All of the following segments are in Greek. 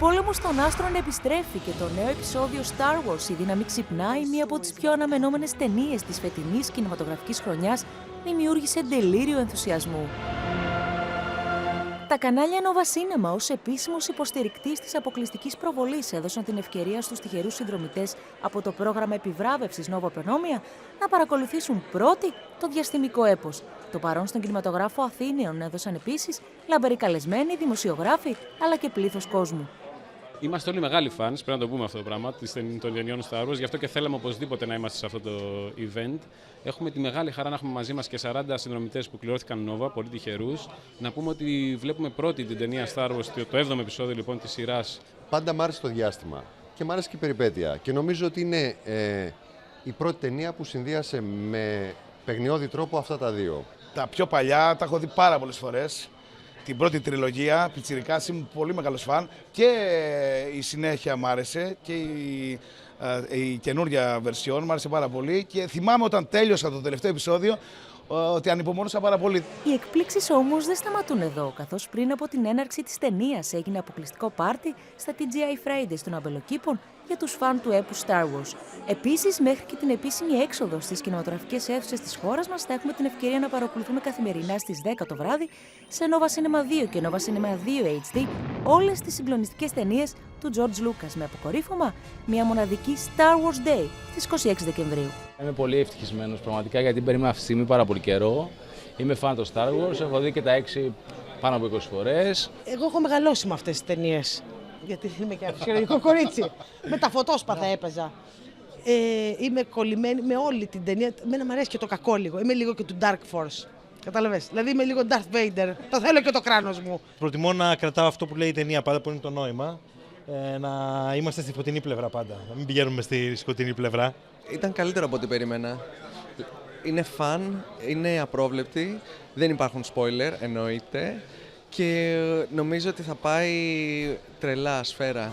πόλεμος των άστρων επιστρέφει και το νέο επεισόδιο Star Wars «Η δύναμη ξυπνάει», μία από τις πιο αναμενόμενες ταινίες της φετινής κινηματογραφικής χρονιάς, δημιούργησε ντελήριο ενθουσιασμού. Τα κανάλια Nova Cinema, ως επίσημος υποστηρικτής της αποκλειστικής προβολής, έδωσαν την ευκαιρία στους τυχερούς συνδρομητές από το πρόγραμμα επιβράβευσης Nova Pronomia να παρακολουθήσουν πρώτοι το διαστημικό έπος. Το παρόν στον κινηματογράφο Αθήνεων έδωσαν επίσης λαμπεροί καλεσμένοι, δημοσιογράφοι, αλλά και πλήθος κόσμου. Είμαστε όλοι μεγάλοι fans, πρέπει να το πούμε αυτό το πράγμα, των ταινιών Star Wars, γι' αυτό και θέλαμε οπωσδήποτε να είμαστε σε αυτό το event. Έχουμε τη μεγάλη χαρά να έχουμε μαζί μας και 40 συνδρομητές που κληρώθηκαν Nova, πολύ τυχερούς. Να πούμε ότι βλέπουμε πρώτη την ταινία Star Wars, το 7ο επεισόδιο λοιπόν της σειράς. Πάντα μ' άρεσε το διάστημα και μ' άρεσε και η περιπέτεια. Και νομίζω ότι είναι η πρώτη ταινία που συνδύασε με παιγνιώδη τρόπο αυτά τα δύο. Τα πιο παλιά τα έχω δει πάρα πολλές φορές. Την πρώτη τριλογία, πιτσιρικάς, είμαι πολύ μεγάλος φαν και η συνέχεια μ' άρεσε και η καινούργια βερσιόν μ' άρεσε πάρα πολύ και θυμάμαι όταν τέλειωσα το τελευταίο επεισόδιο ότι ανυπομονούσα πάρα πολύ. Οι εκπλήξεις όμως δεν σταματούν εδώ, καθώς πριν από την έναρξη της ταινίας έγινε αποκλειστικό πάρτι στα TGI Fridays των αμπελοκήπων για τους φαν του έπους Star Wars. Επίσης, μέχρι και την επίσημη έξοδο στις κινηματογραφικές αίθουσες της χώρας μας θα έχουμε την ευκαιρία να παρακολουθούμε καθημερινά στις 10 το βράδυ σε Nova Cinema 2 και Nova Cinema 2 HD όλες τις συγκλονιστικές ταινίες του George Lucas με αποκορύφωμα μια μοναδική Star Wars Day στις 26 Δεκεμβρίου. Είμαι πολύ ευτυχισμένος πραγματικά γιατί περίμενα αυτή τη στιγμή πάρα πολύ καιρό. Είμαι φαν των Star Wars, έχω δει και τα 6 πάνω από 20 φορές. Εγώ έχω μεγαλώσει με αυτές τις ταινίες, γιατί είμαι και φυσιολογικό κορίτσι. Με τα φωτόσπαθα έπαιζα. Είμαι κολλημένη με όλη την ταινία. Εμένα μου αρέσει και το κακό λίγο. Είμαι λίγο και του Dark Force. Καταλαβες. Δηλαδή είμαι λίγο Darth Vader. Το θέλω και το κράνος μου. Προτιμώ να κρατάω αυτό που λέει η ταινία πάντα, που είναι το νόημα. Να είμαστε στη φωτεινή πλευρά πάντα. Να μην πηγαίνουμε στη σκοτεινή πλευρά. Ήταν καλύτερο από ό,τι περίμενα. Είναι φαν, είναι απρόβλεπτη, δεν υπάρχουν spoiler, εννοείται. Και νομίζω ότι θα πάει τρελά σφαίρα.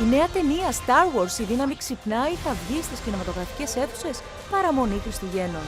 Η νέα ταινία Star Wars «Η δύναμη ξυπνάει» θα βγει στις κινηματογραφικές αίθουσες παραμονή Χριστουγέννων.